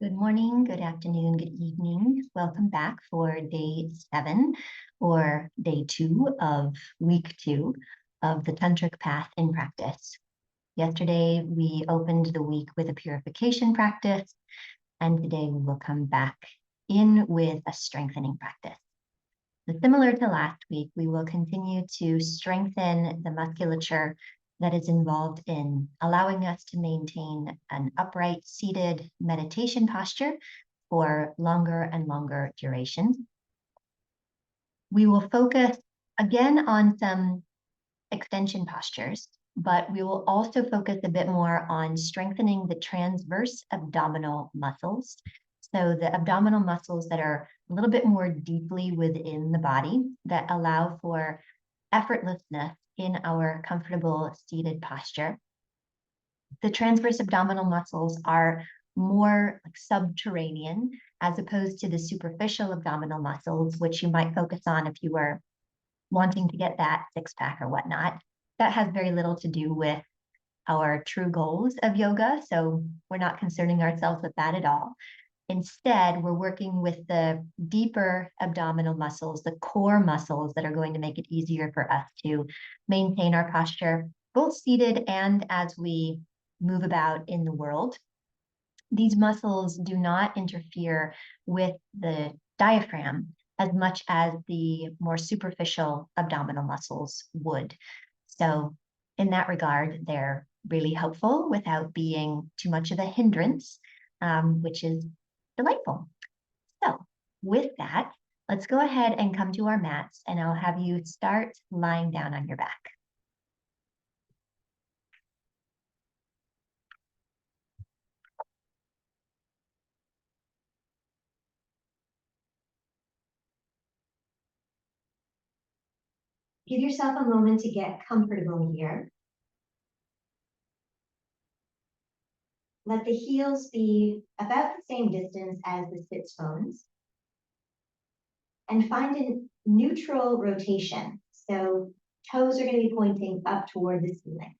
Good morning, good afternoon, good evening. Welcome back for day 7 or day 2 of week 2 of the Tantric path in practice. Yesterday, we opened the week with a purification practice, and today we will come back in with a strengthening practice. So similar to last week, we will continue to strengthen the musculature that is involved in allowing us to maintain an upright seated meditation posture for longer and longer durations. We will focus again on some extension postures, but we will also focus a bit more on strengthening the transverse abdominal muscles. So the abdominal muscles that are a little bit more deeply within the body that allow for effortlessness in our comfortable seated posture. The transverse abdominal muscles are more like subterranean as opposed to the superficial abdominal muscles, which you might focus on if you were wanting to get that six-pack or whatnot. That has very little to do with our true goals of yoga, so we're not concerning ourselves with that at all. Instead, we're working with the deeper abdominal muscles, the core muscles that are going to make it easier for us to maintain our posture, both seated and as we move about in the world. These muscles do not interfere with the diaphragm as much as the more superficial abdominal muscles would. So in that regard, they're really helpful without being too much of a hindrance, which is delightful. So with that, let's go ahead and come to our mats, and I'll have you start lying down on your back. Give yourself a moment to get comfortable here. Let the heels be about the same distance as the sits bones. And find a neutral rotation. So toes are going to be pointing up toward the ceiling.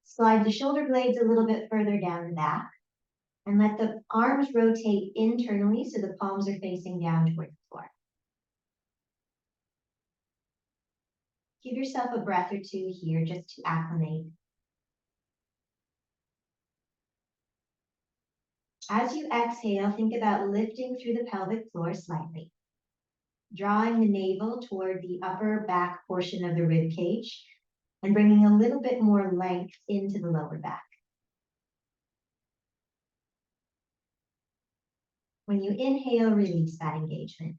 Slide the shoulder blades a little bit further down the back. And let the arms rotate internally so the palms are facing down toward the floor. Give yourself a breath or two here just to acclimate. As you exhale, think about lifting through the pelvic floor slightly, drawing the navel toward the upper back portion of the rib cage and bringing a little bit more length into the lower back. When you inhale, release that engagement.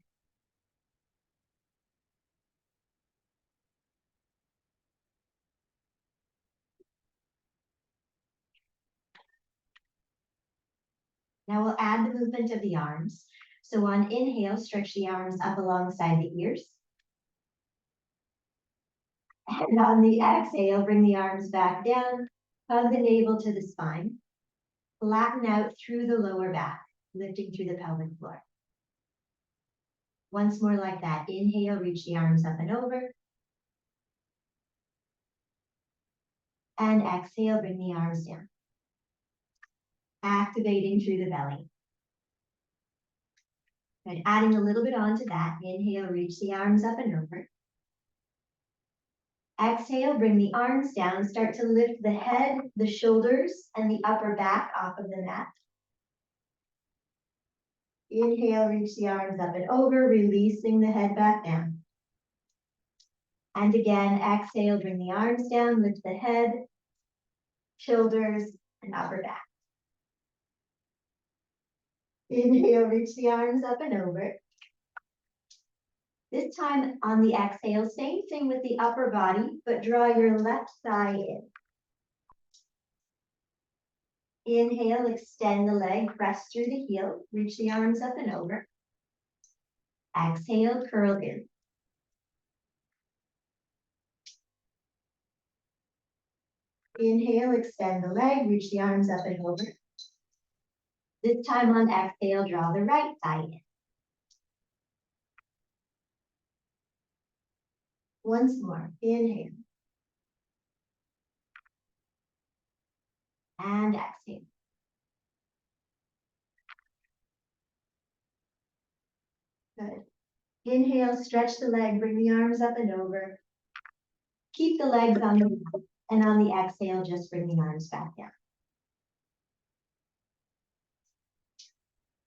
Now we'll add the movement of the arms. So on inhale, stretch the arms up alongside the ears. And on the exhale, bring the arms back down, hug the navel to the spine, flatten out through the lower back, lifting through the pelvic floor. Once more like that. Inhale, reach the arms up and over. And exhale, bring the arms down. Activating through the belly. And adding a little bit onto that. Inhale, reach the arms up and over. Exhale, bring the arms down. Start to lift the head, the shoulders, and the upper back off of the mat. Inhale, reach the arms up and over, releasing the head back down. And again, exhale, bring the arms down, lift the head, shoulders, and upper back. Inhale, reach the arms up and over. This time on the exhale, same thing with the upper body, but draw your left thigh in. Inhale, extend the leg, press through the heel, reach the arms up and over. Exhale, curl in. Inhale, extend the leg, reach the arms up and over. This time on exhale, draw the right thigh in. Once more, inhale. And exhale. Good. Inhale, stretch the leg, bring the arms up and over. Keep the legs on the mat, and on the exhale, just bring the arms back down.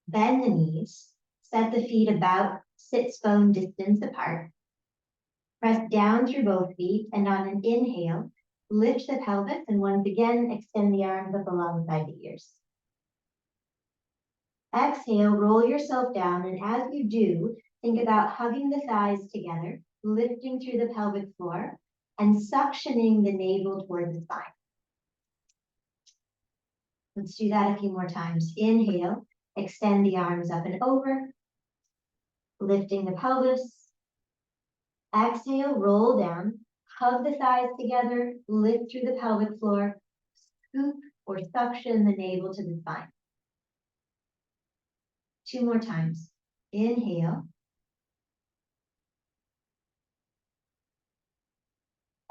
Bend the knees, set the feet about sits bone distance apart. Press down through both feet, and on an inhale, lift the pelvis, and once again, extend the arms up alongside the ears. Exhale, roll yourself down, and as you do, think about hugging the thighs together, lifting through the pelvic floor, and suctioning the navel towards the spine. Let's do that a few more times. Inhale, extend the arms up and over, lifting the pelvis. Exhale, roll down, hug the thighs together, lift through the pelvic floor, scoop or suction the navel to the spine. 2 more times. Inhale.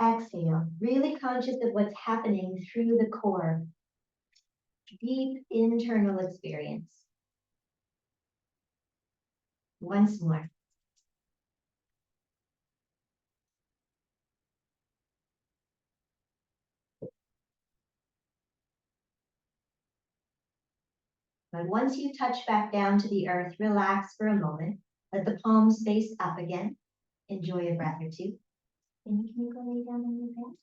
Exhale, really conscious of what's happening through the core. Deep internal experience. Once more. But once you touch back down to the earth, relax for a moment. Let the palms face up again. Enjoy a breath or two. And you can go lay down on your bed.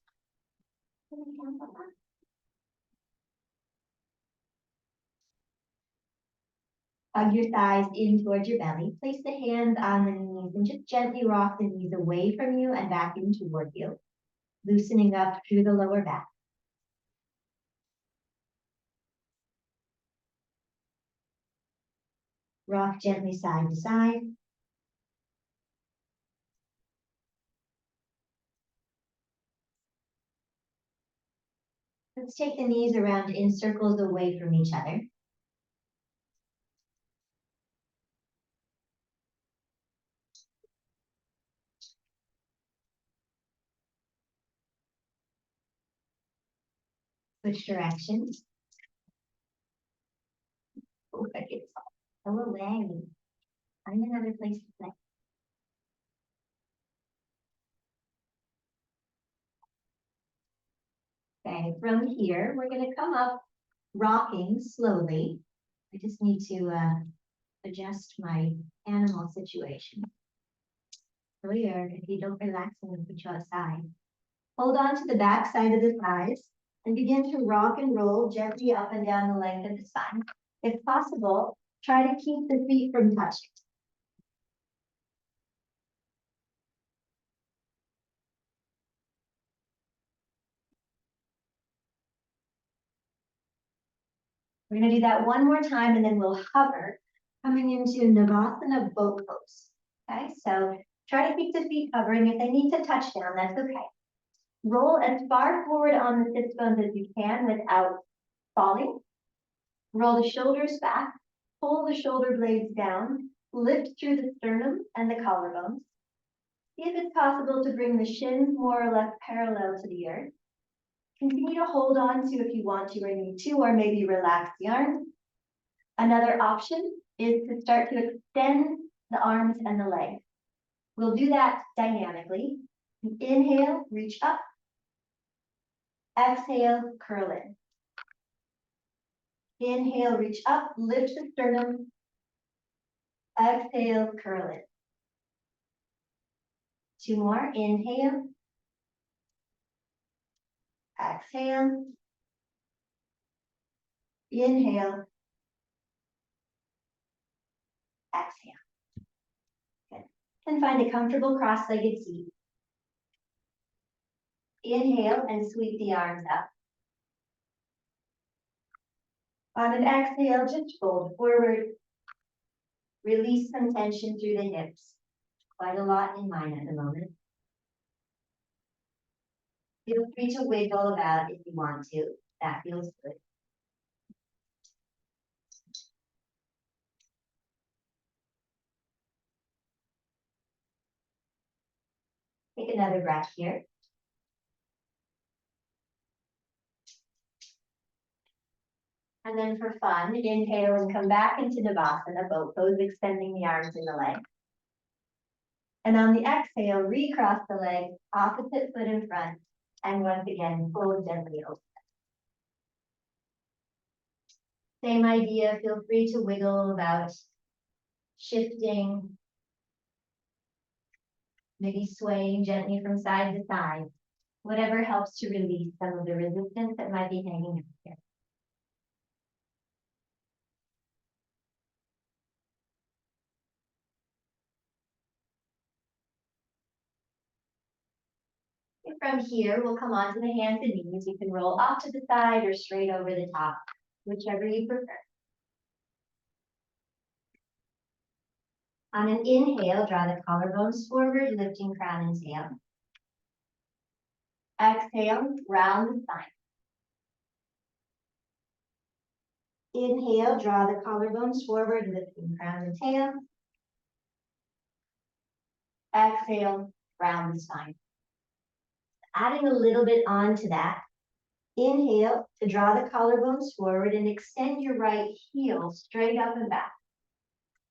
Lay down, Papa. Hug your thighs in towards your belly. Place the hands on the knees and just gently rock the knees away from you and back in toward you, loosening up through the lower back. Rock gently side to side. Let's take the knees around in circles away from each other. Switch directions. Oh, I get so away. Find another place to play. Okay, from here, we're going to come up rocking slowly. I just need to adjust my animal situation. So here, if you don't relax, I'm going to put you outside. Hold on to the back side of the thighs and begin to rock and roll gently up and down the length of the spine. If possible, try to keep the feet from touching. We're going to do that one more time, and then we'll hover, coming into Navasana boat pose. Okay, so try to keep the feet hovering. If they need to touch down, that's okay. Roll as far forward on the sits bones as you can without falling. Roll the shoulders back, pull the shoulder blades down, lift through the sternum and the collarbones. See if it's possible to bring the shins more or less parallel to the earth. Continue to hold on to if you want to or need to, or maybe relax the arms. Another option is to start to extend the arms and the legs. We'll do that dynamically. Inhale, reach up. Exhale, curl in. Inhale, reach up, lift the sternum. Exhale, curl in. 2 more. Inhale. Exhale. Inhale. Exhale. Good. And find a comfortable cross-legged seat. Inhale and sweep the arms up. On an exhale, just fold forward. Release some tension through the hips. Quite a lot in mine at the moment. Feel free to wiggle about if you want to. That feels good. Take another breath here. And then for fun, inhale and come back into Navasana, boat pose, extending the arms and the legs. And on the exhale, recross the legs, opposite foot in front, and once again, fold gently open. Same idea, feel free to wiggle about, shifting, maybe swaying gently from side to side, whatever helps to release some of the resistance that might be hanging out here. And from here, we'll come onto the hands and knees. You can roll off to the side or straight over the top, whichever you prefer. On an inhale, draw the collarbones forward, lifting crown and tail. Exhale, round the spine. Inhale, draw the collarbones forward, lifting crown and tail. Exhale, round the spine. Adding a little bit onto that. Inhale to draw the collarbones forward and extend your right heel straight up and back.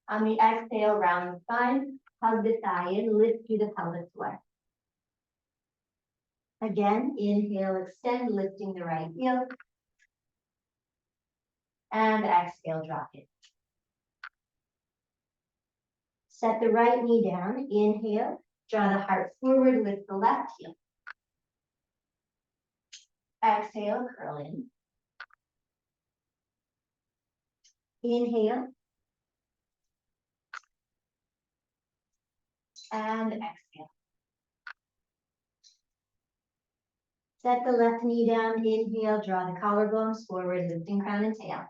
On the exhale, round the spine, hug the thigh in, lift through the pelvic floor. Again, inhale, extend, lifting the right heel. And exhale, drop it. Set the right knee down. Inhale, draw the heart forward, lift the left heel. Exhale, curl in. Inhale. And exhale. Set the left knee down. Inhale, draw the collarbones forward, lifting crown and tail.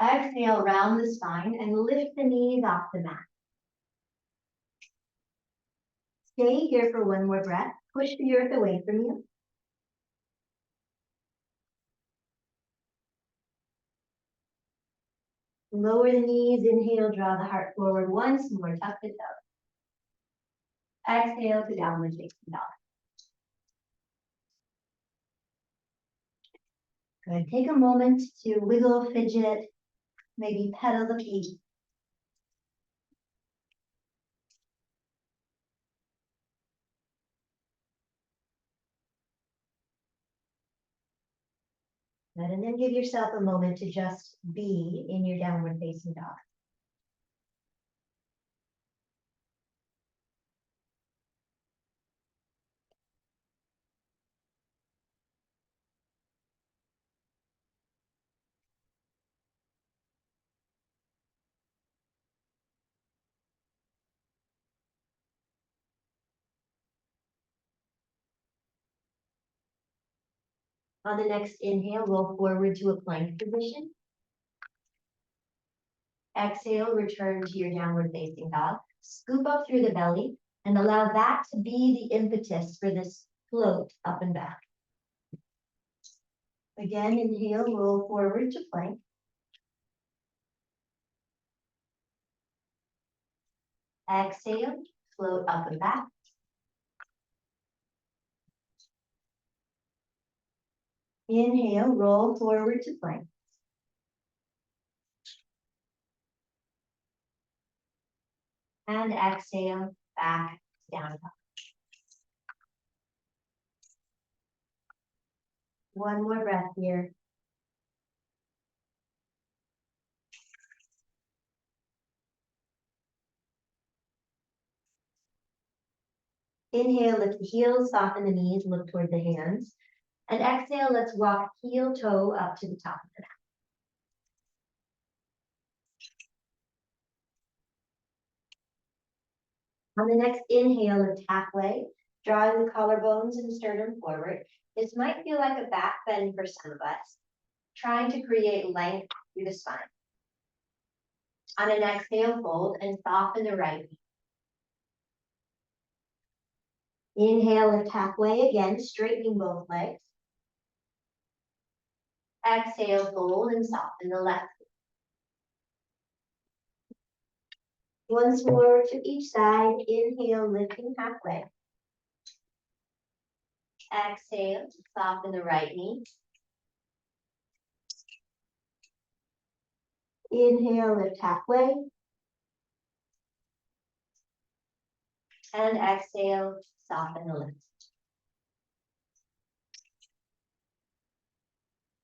Exhale, round the spine and lift the knees off the mat. Stay here for one more breath. Push the earth away from you. Lower the knees. Inhale, draw the heart forward once more. Tuck the toes. Exhale to downward facing dog. Good. Take a moment to wiggle, fidget, maybe pedal the feet. Good. And then give yourself a moment to just be in your downward facing dog. On the next inhale, roll forward to a plank position. Exhale, return to your downward facing dog. Scoop up through the belly and allow that to be the impetus for this float up and back. Again, inhale, roll forward to plank. Exhale, float up and back. Inhale, roll forward to plank. And exhale, back, down. One more breath here. Inhale, lift the heels, soften the knees, look toward the hands. And exhale, let's walk heel toe up to the top of the mat. On the next inhale, lift halfway, drawing the collarbones and sternum forward. This might feel like a back bend for some of us, trying to create length through the spine. On an exhale, fold and soften the right knee. Inhale, lift halfway again, straightening both legs. Exhale, fold and soften the left knee. Once more to each side. Inhale, lifting halfway. Exhale, soften the right knee. Inhale, lift halfway. And exhale, soften the lips.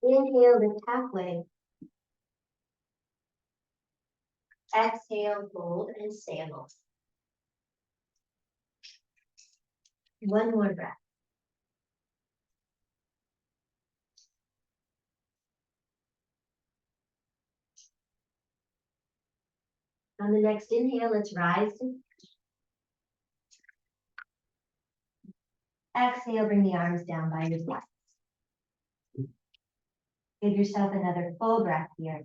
Inhale, lift halfway. Exhale, fold and sandals. One more breath. On the next inhale, let's rise. Exhale, bring the arms down by your sides. Give yourself another full breath here.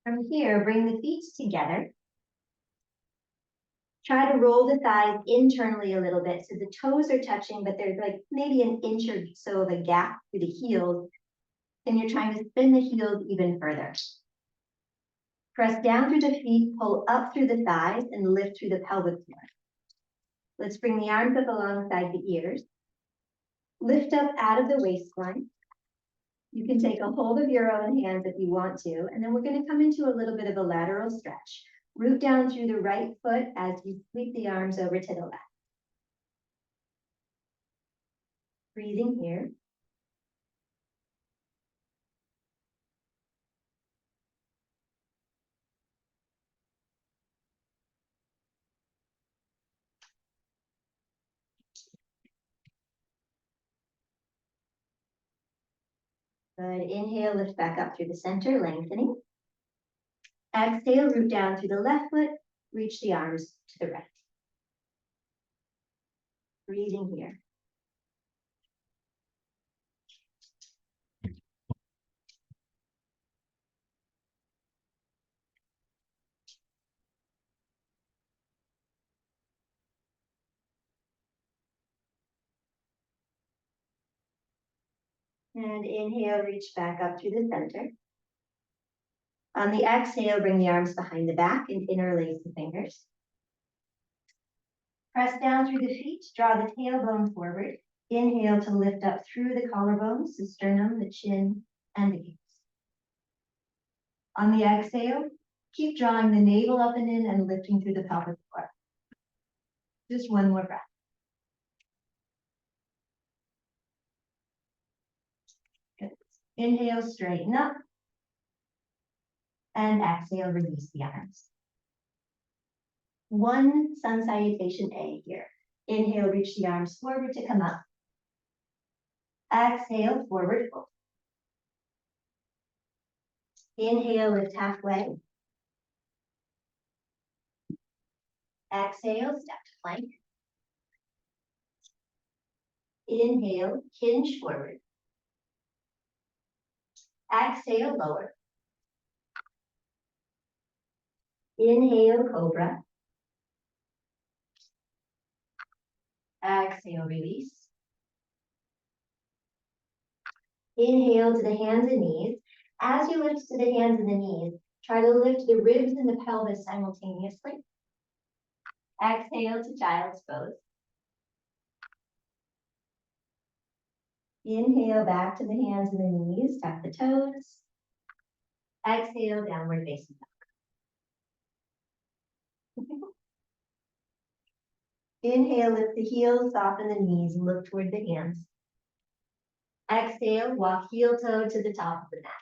From here, bring the feet together. Try to roll the thighs internally a little bit so the toes are touching, but there's like maybe an inch or so of a gap through the heels, and you're trying to spin the heels even further. Press down through the feet, pull up through the thighs, and lift through the pelvic floor. Let's bring the arms up alongside the ears. Lift up out of the waistline. You can take a hold of your own hands if you want to, and then we're going to come into a little bit of a lateral stretch. Root down through the right foot as you sweep the arms over to the left. Breathing here. Good. Inhale, lift back up through the center, lengthening. Exhale, root down through the left foot, reach the arms to the right. Breathing here. And inhale, reach back up through the center. On the exhale, bring the arms behind the back and interlace the fingers. Press down through the feet, draw the tailbone forward. Inhale to lift up through the collarbones, the sternum, the chin, and the gaze. On the exhale, keep drawing the navel up and in and lifting through the pelvic floor. Just one more breath. Good. Inhale, straighten up. And exhale, release the arms. One sun salutation A here. Inhale, reach the arms forward to come up. Exhale, forward fold. Inhale, lift halfway. Exhale, step to plank. Inhale, hinge forward. Exhale, lower. Inhale, cobra. Exhale, release. Inhale to the hands and knees. As you lift to the hands and the knees, try to lift the ribs and the pelvis simultaneously. Exhale to child's pose. Inhale back to the hands and the knees, tuck the toes. Exhale, downward facing dog. Inhale, lift the heels, soften the knees, and look toward the hands. Exhale, walk heel toe to the top of the mat.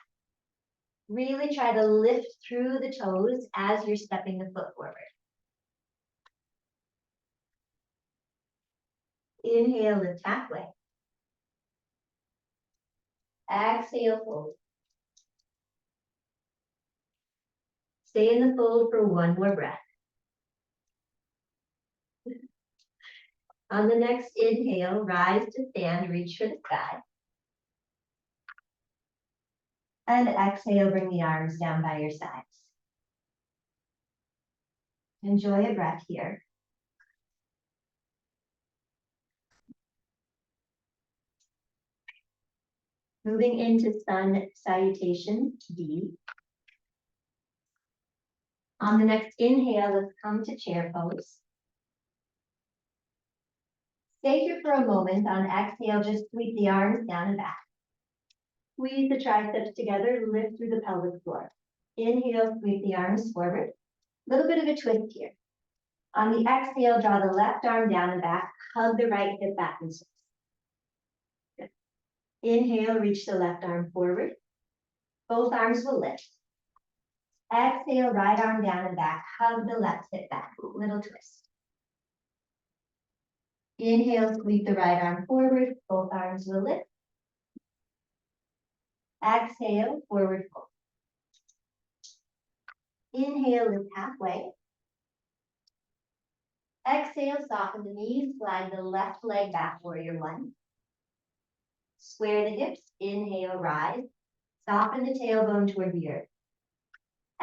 Really try to lift through the toes as you're stepping the foot forward. Inhale, lift halfway. Exhale, fold. Stay in the fold for one more breath. On the next inhale, rise to stand, reach for the sky. And exhale, bring the arms down by your sides. Enjoy a breath here. Moving into sun salutation D. On the next inhale, let's come to chair pose. Stay here for a moment. On exhale, just sweep the arms down and back. Squeeze the triceps together, lift through the pelvic floor. Inhale, sweep the arms forward. A little bit of a twist here. On the exhale, draw the left arm down and back, hug the right hip back and twist. Good. Inhale, reach the left arm forward. Both arms will lift. Exhale, right arm down and back, hug the left hip back, little twist. Inhale, sweep the right arm forward, both arms will lift. Exhale, forward fold. Inhale, lift halfway. Exhale, soften the knees, slide the left leg back, warrior one. Square the hips, inhale, rise. Soften the tailbone toward the earth.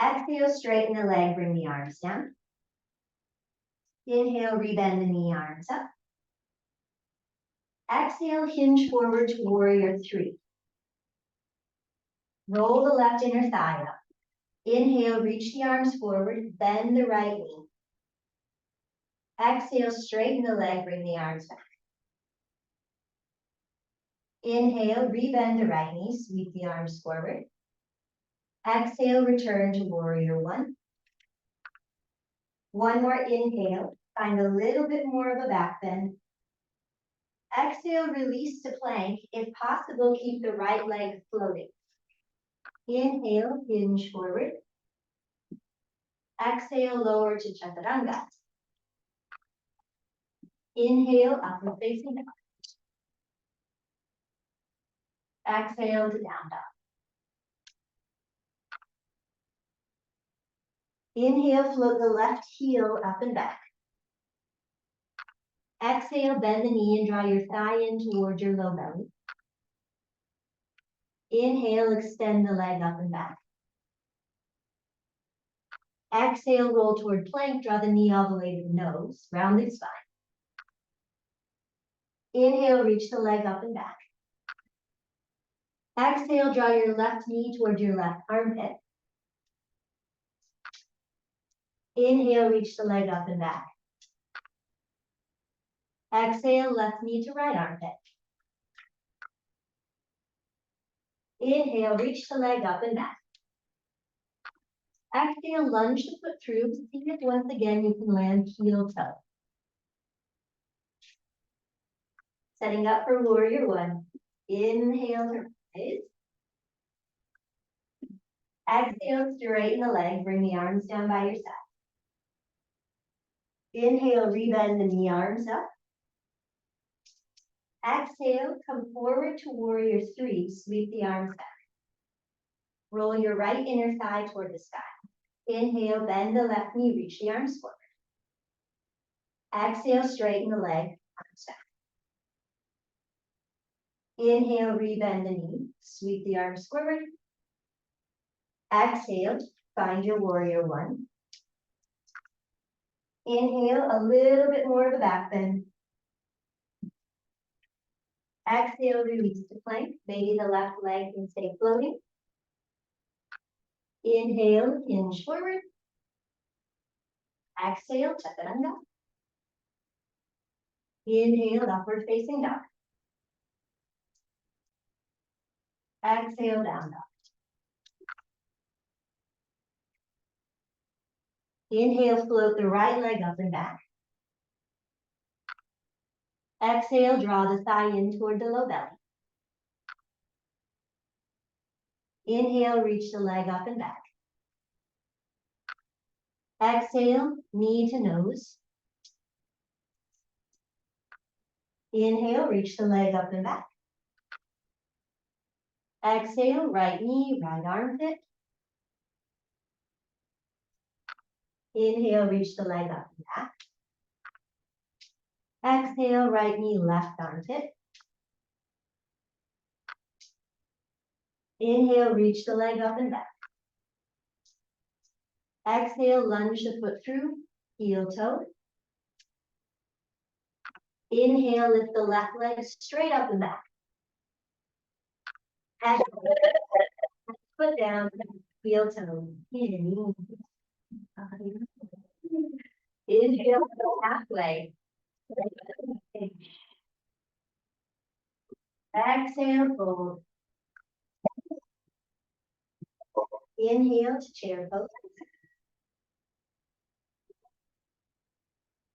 Exhale, straighten the leg, bring the arms down. Inhale, rebend the knee, arms up. Exhale, hinge forward to warrior three. Roll the left inner thigh up. Inhale, reach the arms forward, bend the right knee. Exhale, straighten the leg, bring the arms back. Inhale, rebend the right knee, sweep the arms forward. Exhale, return to warrior one. One more inhale, find a little bit more of a back bend. Exhale, release to plank. If possible, keep the right leg floating. Inhale, hinge forward. Exhale, lower to chaturanga. Inhale, upward facing dog. Exhale to down dog. Inhale, float the left heel up and back. Exhale, bend the knee and draw your thigh in towards your low belly. Inhale, extend the leg up and back. Exhale, roll toward plank, draw the knee all the way to the nose, rounded spine. Inhale, reach the leg up and back. Exhale, draw your left knee toward your left armpit. Inhale, reach the leg up and back. Exhale, left knee to right armpit. Inhale, reach the leg up and back. Exhale, lunge the foot through. See if once again you can land heel toe. Setting up for warrior one. Inhale to rise. Exhale, straighten the leg, bring the arms down by your side. Inhale, rebend the knee, arms up. Exhale, come forward to warrior three, sweep the arms back. Roll your right inner thigh toward the sky. Inhale, bend the left knee, reach the arms forward. Exhale, straighten the leg, arms back. Inhale, rebend the knee, sweep the arms forward. Exhale, find your warrior one. Inhale, a little bit more of a back bend. Exhale, release to plank. Maybe the left leg can stay floating. Inhale, hinge forward. Exhale, chaturanga. Inhale, upward facing dog. Exhale, down dog. Inhale, float the right leg up and back. Exhale, draw the thigh in toward the low belly. Inhale, reach the leg up and back. Exhale, knee to nose. Inhale, reach the leg up and back. Exhale, right knee, right armpit. Inhale, reach the leg up and back. Exhale, right knee, left armpit. Inhale, reach the leg up and back. Exhale, lunge the foot through, heel toe. Inhale, lift the left leg straight up and back. Exhale, foot down, heel toe. Inhale, go halfway. Exhale, fold. Inhale to chair pose.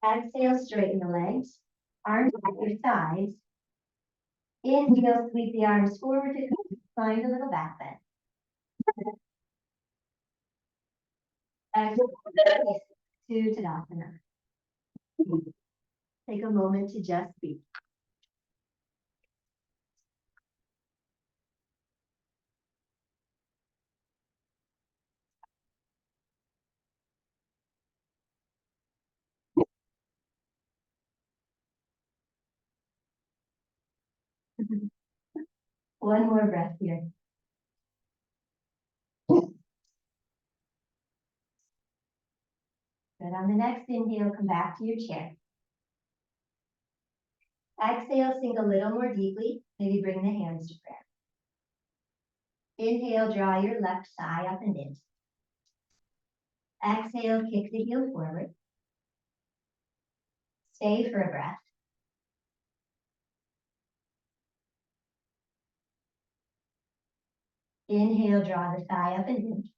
Exhale, straighten the legs. Arms at your sides. Inhale, sweep the arms forward to find a little back bend. Exhale to Tadasana. Take a moment to just be. One more breath here. Good. On the next inhale, come back to your chair. Exhale, sink a little more deeply. Maybe bring the hands to prayer. Inhale, draw your left thigh up and in. Exhale, kick the heel forward. Stay for a breath. Inhale, draw the thigh up and in.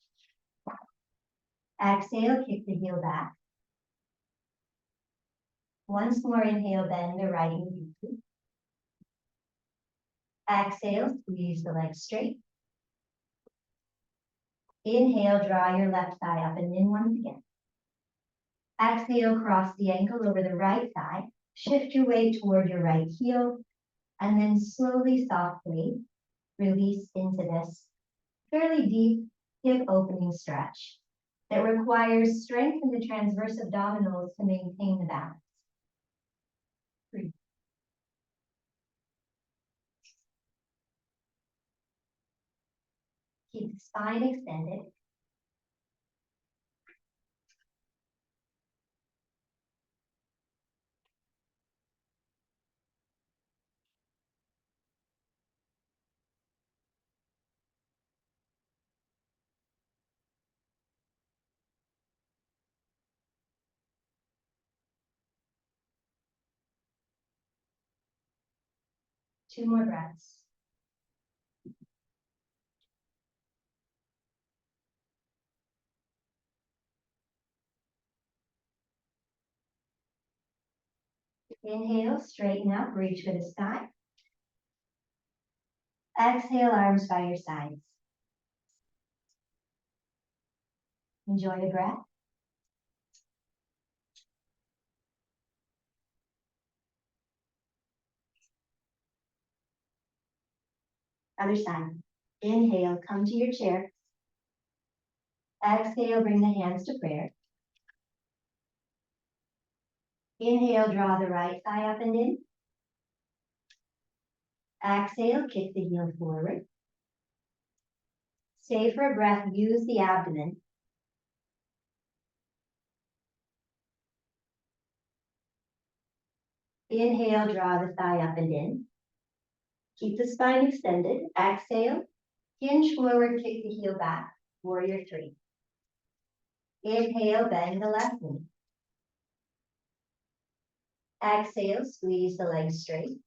Exhale, kick the heel back. Once more, inhale, bend the right knee deeply. Exhale, squeeze the legs straight. Inhale, draw your left thigh up and in once again. Exhale, cross the ankle over the right thigh. Shift your weight toward your right heel. And then slowly, softly release into this fairly deep hip opening stretch that requires strength in the transverse abdominals to maintain the balance. Breathe. Keep the spine extended. Two more breaths. Inhale, straighten up, reach for the sky. Exhale, arms by your sides. Enjoy the breath. Other side. Inhale, come to your chair. Exhale, bring the hands to prayer. Inhale, draw the right thigh up and in. Exhale, kick the heel forward. Stay for a breath, use the abdomen. Inhale, draw the thigh up and in. Keep the spine extended. Exhale, hinge forward, kick the heel back. Warrior three. Inhale, bend the left knee. Exhale, squeeze the legs straight.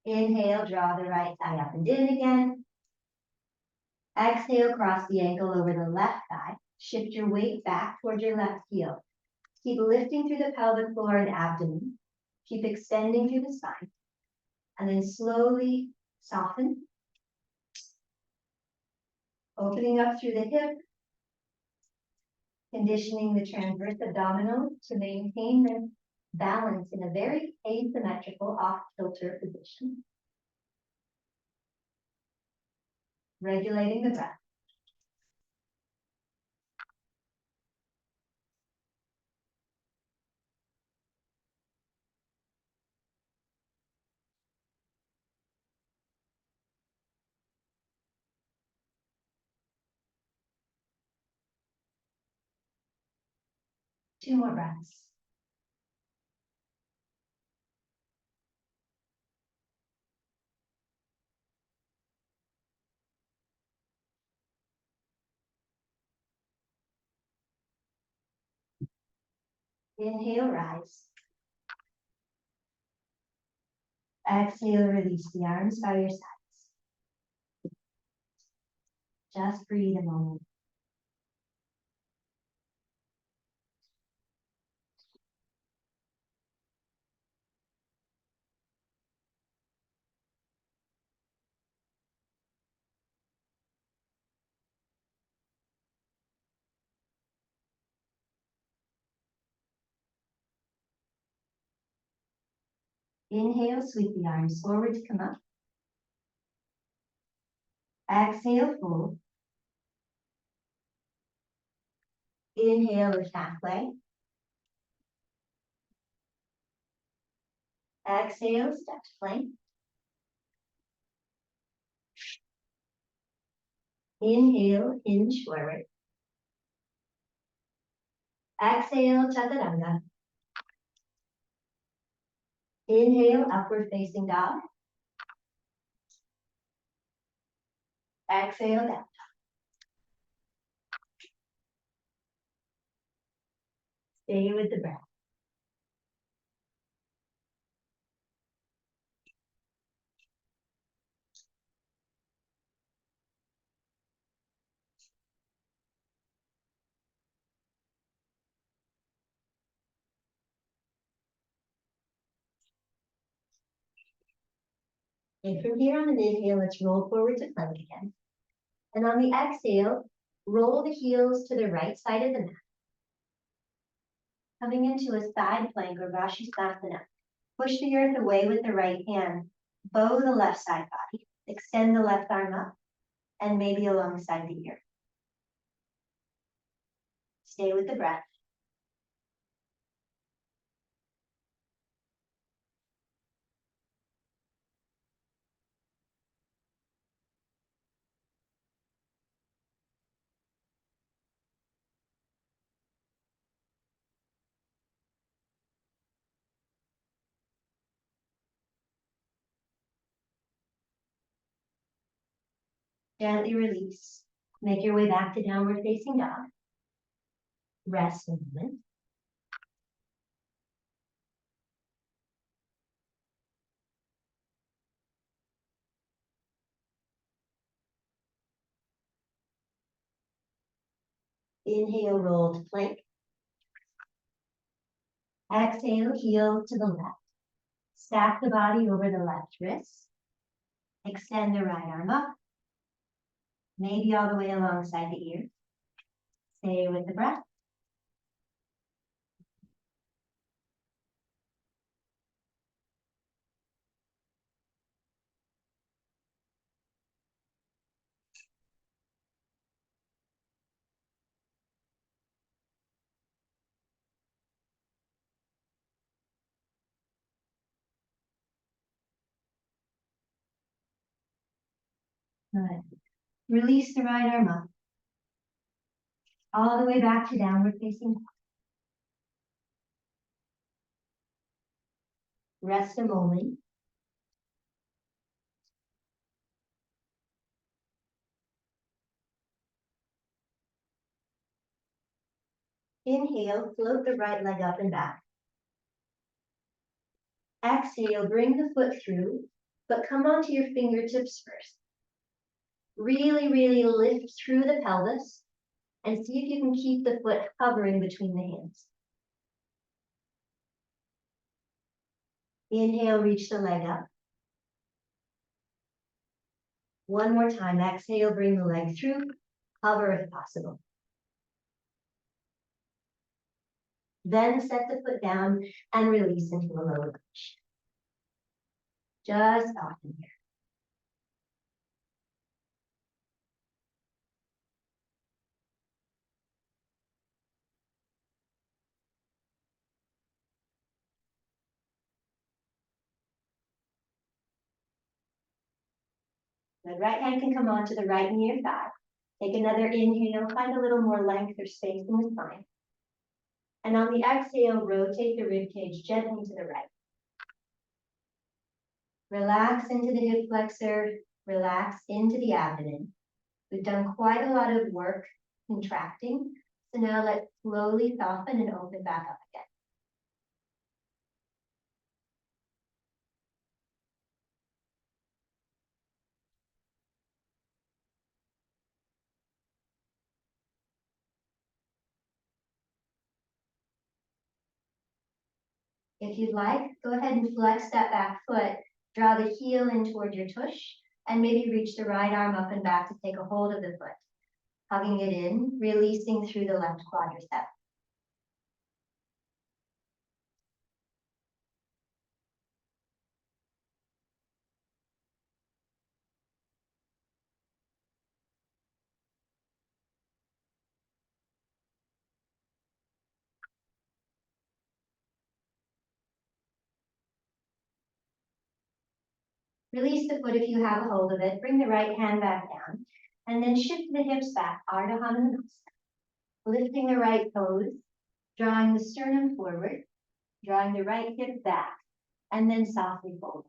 Inhale, draw the right thigh up and in again. Exhale, cross the ankle over the left thigh. Shift your weight back towards your left heel. Keep lifting through the pelvic floor and abdomen. Keep extending through the spine. And then slowly soften. Opening up through the hip. Conditioning the transverse abdominal to maintain the balance in a very asymmetrical off-kilter position. Regulating the breath. Two more breaths. Inhale, rise. Exhale, release the arms by your sides. Just breathe a moment. Inhale, sweep the arms forward to come up. Exhale, fold. Inhale, lift halfway. Exhale, step to plank. Inhale, hinge forward. Exhale, chaturanga. Inhale, upward facing dog. Exhale, down. Stay with the breath. And from here on an inhale, let's roll forward to plank again. And on the exhale, roll the heels to the right side of the mat. Coming into a side plank or Vashisthasana. Push the earth away with the right hand. Bow the left side body. Extend the left arm up and maybe alongside the ear. Stay with the breath. Gently release. Make your way back to downward facing dog. Rest a moment. Inhale, roll to plank. Exhale, heel to the left. Stack the body over the left wrist. Extend the right arm up. Maybe all the way alongside the ear. Stay with the breath. Good. Release the right arm up. All the way back to downward facing dog. Rest a moment. Inhale, float the right leg up and back. Exhale, bring the foot through, but come onto your fingertips first. Really, really lift through the pelvis and see if you can keep the foot hovering between the hands. Inhale, reach the leg up. One more time. Exhale, bring the leg through. Hover if possible. Then set the foot down and release into a low lunge. Just soften here. The right hand can come onto the right knee or thigh. Take another inhale, find a little more length or space in the spine. And on the exhale, rotate the rib cage gently to the right. Relax into the hip flexor, relax into the abdomen. We've done quite a lot of work contracting, so now let's slowly soften and open back up again. If you'd like, go ahead and flex that back foot, draw the heel in toward your tush, and maybe reach the right arm up and back to take a hold of the foot, hugging it in, releasing through the left quadricep. Release the foot if you have a hold of it. Bring the right hand back down, and then shift the hips back, Ardha Hanukkah. Lifting the right toes, drawing the sternum forward, drawing the right hip back, and then softly fold.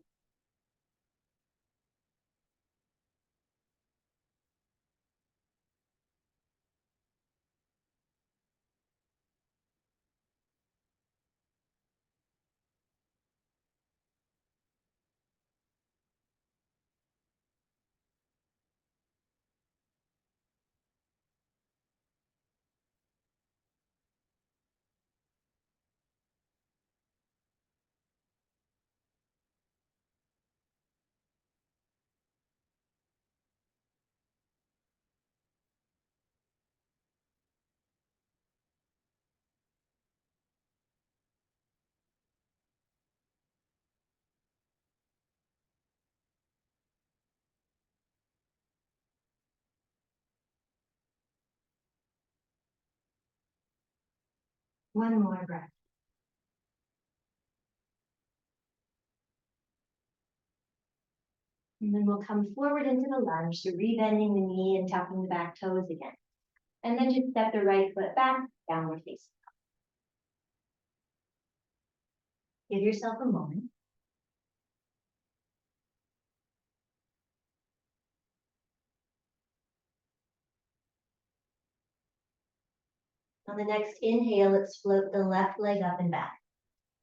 One more breath. And then we'll come forward into the lunge, so rebending the knee and tucking the back toes again. And then just step the right foot back, downward facing. Give yourself a moment. On the next inhale, let's float the left leg up and back.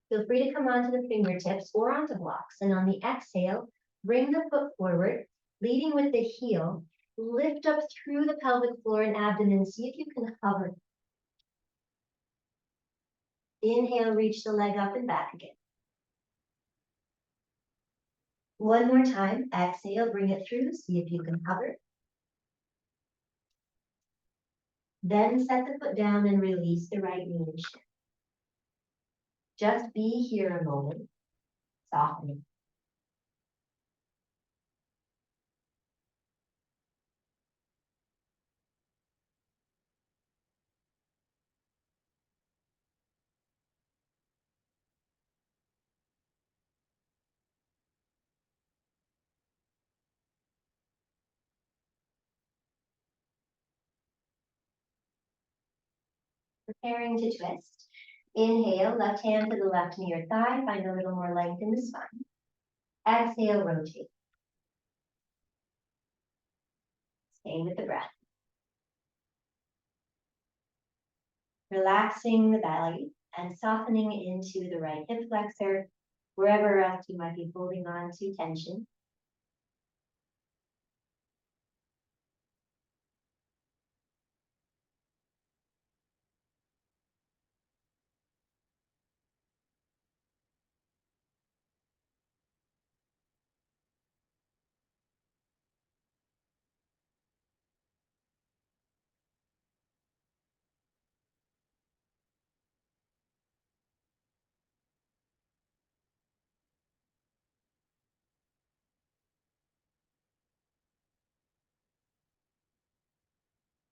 Feel free to come onto the fingertips or onto blocks. And on the exhale, bring the foot forward, leading with the heel. Lift up through the pelvic floor and abdomen. See if you can hover. Inhale, reach the leg up and back again. One more time. Exhale, bring it through. See if you can hover. Then set the foot down and release the right knee and shin. Just be here a moment, softening. Preparing to twist. Inhale, left hand to the left knee or thigh. Find a little more length in the spine. Exhale, rotate. Staying with the breath. Relaxing the belly and softening into the right hip flexor, wherever else you might be holding on to tension.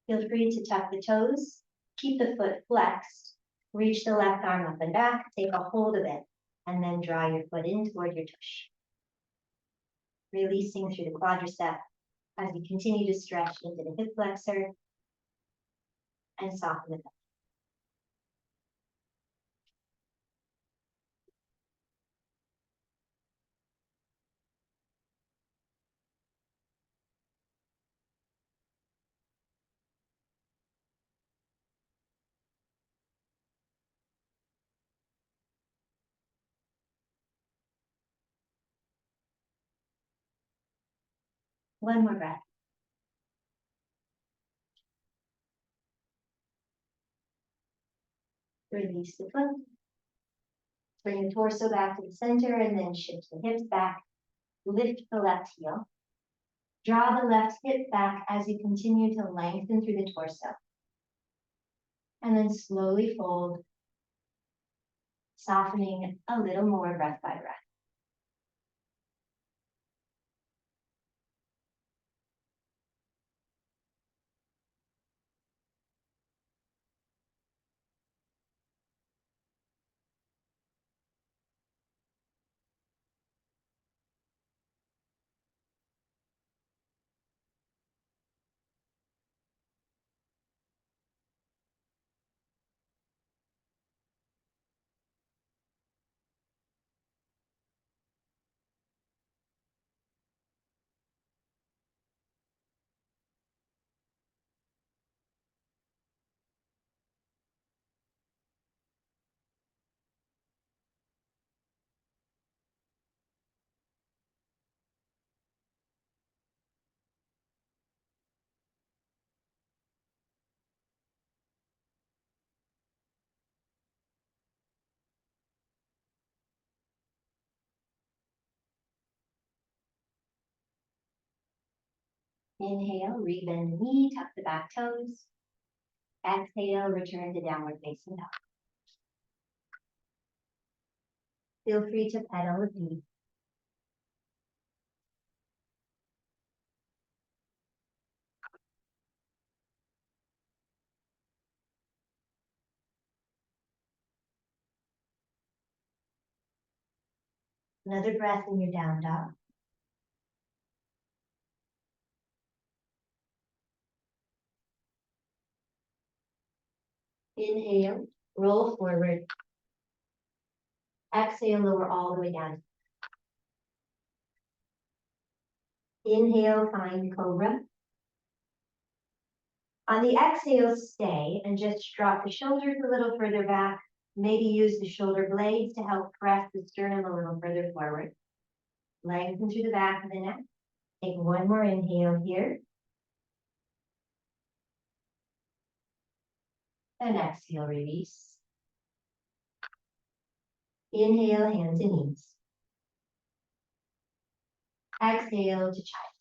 Feel free to tuck the toes, keep the foot flexed, reach the left arm up and back, take a hold of it, and then draw your foot in toward your tush. Releasing through the quadricep as you continue to stretch into the hip flexor and soften the belly. One more breath. Release the foot. Bring the torso back to the center and then shift the hips back. Lift the left heel. Draw the left hip back as you continue to lengthen through the torso. And then slowly fold, softening a little more breath by breath. Inhale, rebend the knee, tuck the back toes. Exhale, return to downward facing dog. Feel free to pedal with me. Another breath in your down dog. Inhale, roll forward. Exhale, lower all the way down. Inhale, find cobra. On the exhale, stay and just drop the shoulders a little further back. Maybe use the shoulder blades to help press the sternum a little further forward. Lengthen through the back of the neck. Take one more inhale here. And exhale, release. Inhale, hands and knees. Exhale to child.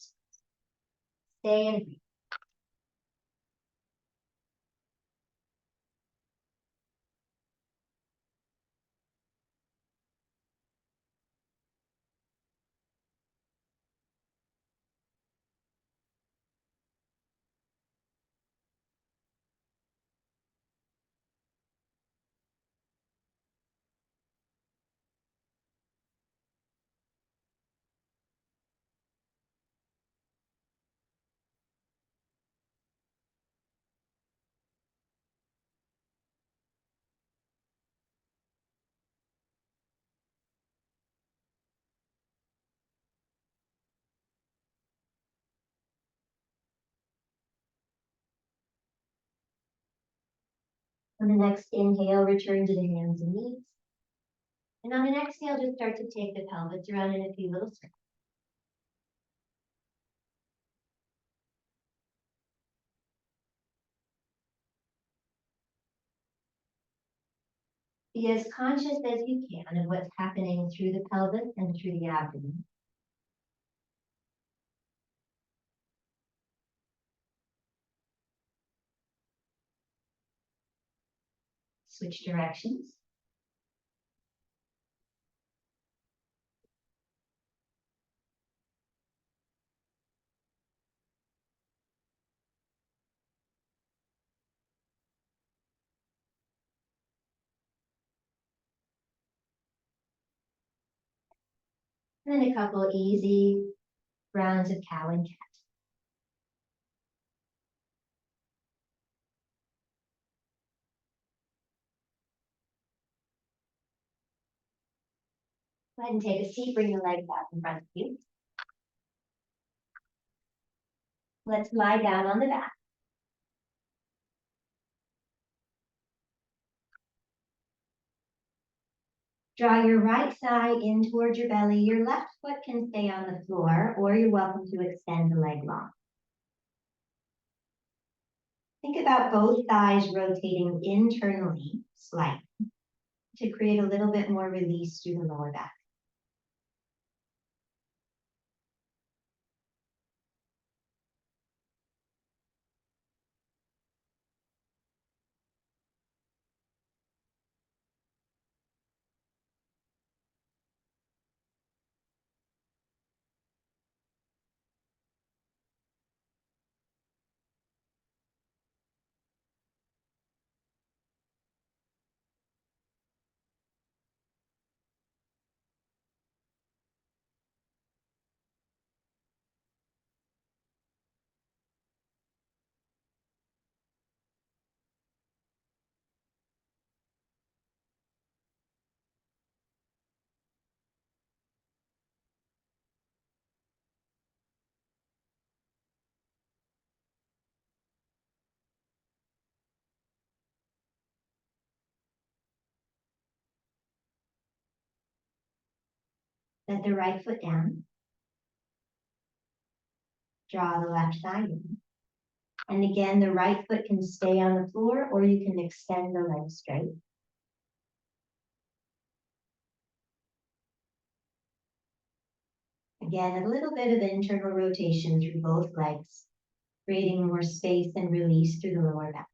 Stay and breathe. On the next inhale, return to the hands and knees. And on an exhale, just start to take the pelvis around in a few little circles. Be as conscious as you can of what's happening through the pelvis and through the abdomen. Switch directions. And then a couple easy rounds of cow and cat. Go ahead and take a seat, bring the legs out in front of you. Let's lie down on the back. Draw your right thigh in towards your belly. Your left foot can stay on the floor, or you're welcome to extend the leg long. Think about both thighs rotating internally slightly to create a little bit more release through the lower back. Set the right foot down. Draw the left thigh in. And again, the right foot can stay on the floor or you can extend the leg straight. Again, a little bit of internal rotation through both legs, creating more space and release through the lower back.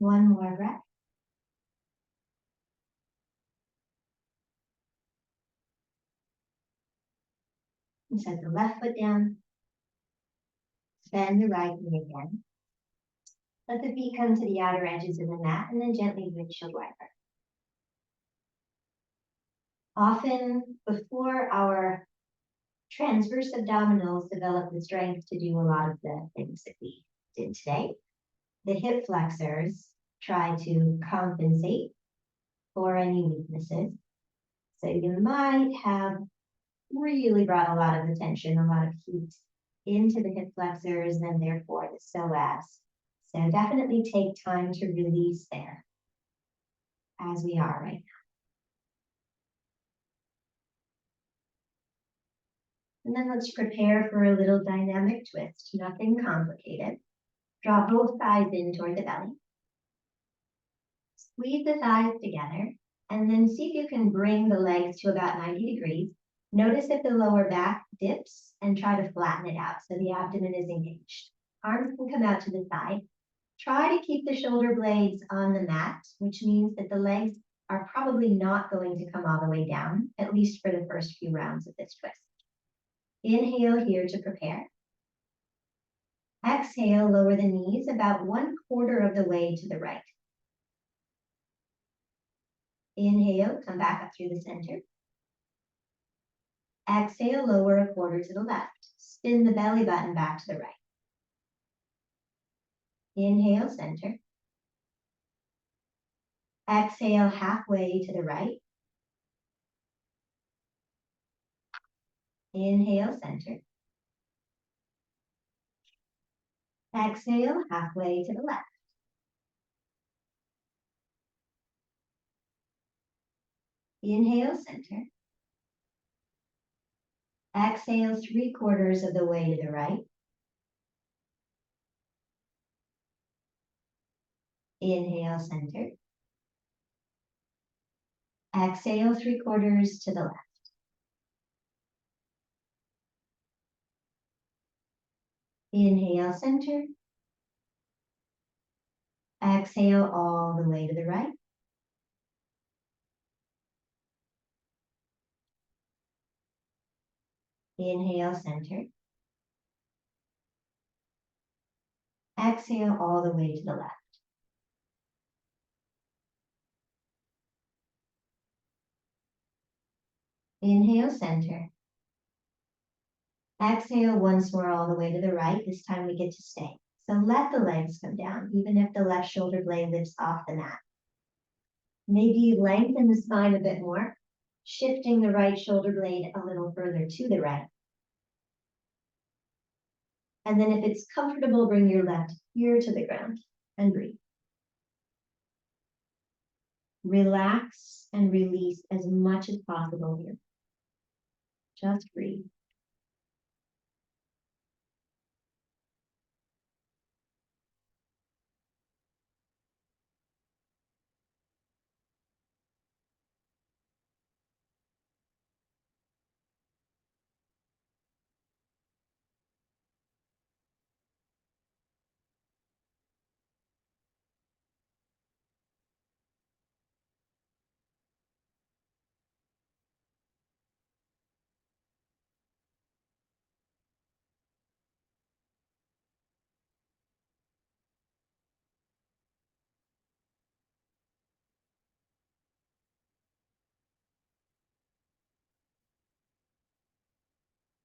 One more breath. And set the left foot down. Bend the right knee again. Let the feet come to the outer edges of the mat and then gently windshield wiper. Often before our transverse abdominals develop the strength to do a lot of the things that we did today, the hip flexors try to compensate for any weaknesses. So you might have really brought a lot of attention, a lot of heat into the hip flexors and therefore the psoas. So definitely take time to release there as we are right now. And then let's prepare for a little dynamic twist, nothing complicated. Draw both thighs in toward the belly. Squeeze the thighs together and then see if you can bring the legs to about 90 degrees. Notice if the lower back dips and try to flatten it out so the abdomen is engaged. Arms can come out to the side. Try to keep the shoulder blades on the mat, which means that the legs are probably not going to come all the way down, at least for the first few rounds of this twist. Inhale here to prepare. Exhale, lower the knees about 1/4 of the way to the right. Inhale, come back up through the center. Exhale, lower 1/4 to the left. Spin the belly button back to the right. Inhale, center. Exhale, halfway to the right. Inhale, center. Exhale, halfway to the left. Inhale, center. Exhale, 3/4 of the way to the right. Inhale, center. Exhale, 3/4 to the left. Inhale, center. Exhale all the way to the right. Inhale, center. Exhale all the way to the left. Inhale, center. Exhale once more all the way to the right. This time we get to stay. So let the legs come down, even if the left shoulder blade lifts off the mat. Maybe lengthen the spine a bit more, shifting the right shoulder blade a little further to the right. And then if it's comfortable, bring your left ear to the ground and breathe. Relax and release as much as possible here. Just breathe.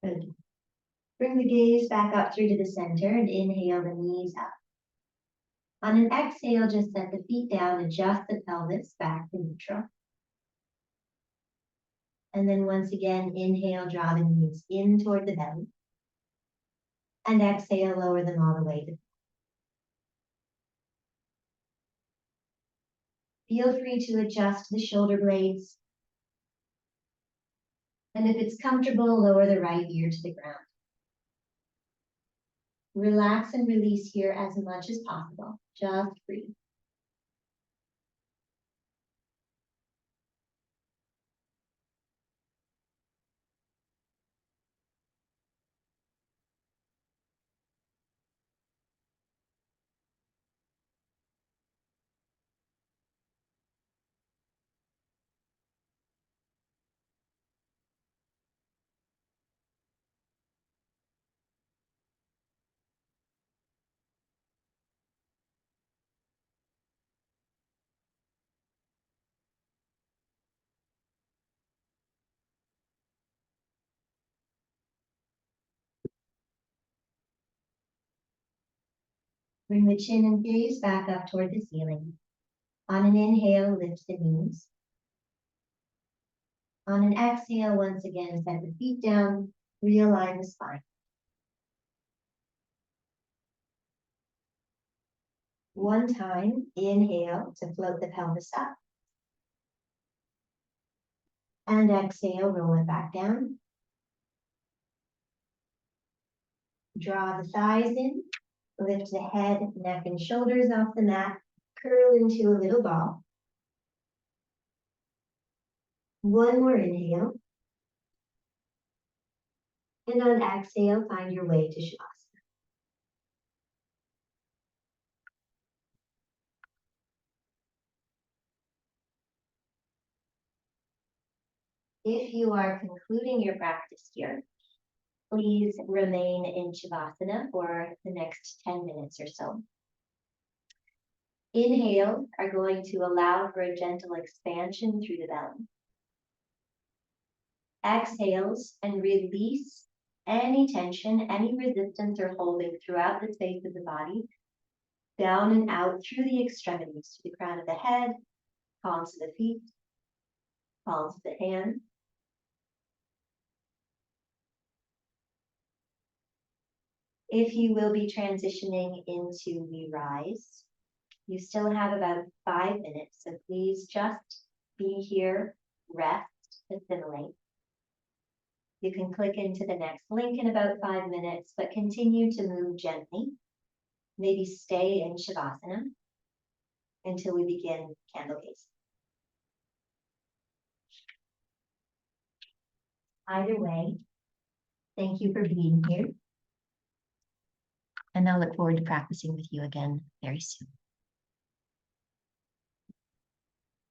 Good. Bring the gaze back up through to the center and inhale the knees up. On an exhale, just set the feet down, adjust the pelvis back to neutral. And then once again, inhale, draw the knees in toward the belly. And exhale, lower them all the way to. Feel free to adjust the shoulder blades. And if it's comfortable, lower the right ear to the ground. Relax and release here as much as possible. Just breathe. Bring the chin and gaze back up toward the ceiling. On an inhale, lift the knees. On an exhale, once again, set the feet down, realign the spine. One time, inhale to float the pelvis up. And exhale, roll it back down. Draw the thighs in, lift the head, neck, and shoulders off the mat, curl into a little ball. One more inhale. And on exhale, find your way to Shavasana. If you are concluding your practice here, please remain in Shavasana for the next 10 minutes or so. Inhales are going to allow for a gentle expansion through the belly. Exhales and release any tension, any resistance or holding throughout the space of the body, down and out through the extremities to the crown of the head, palms of the feet, palms of the hands. If you will be transitioning into the rise, you still have about 5 minutes, so please just be here, rest, assimilate. You can click into the next link in about 5 minutes, but continue to move gently. Maybe stay in Shavasana. until we begin candle gaze. Either way, thank you for being here. And I'll look forward to practicing with you again very soon.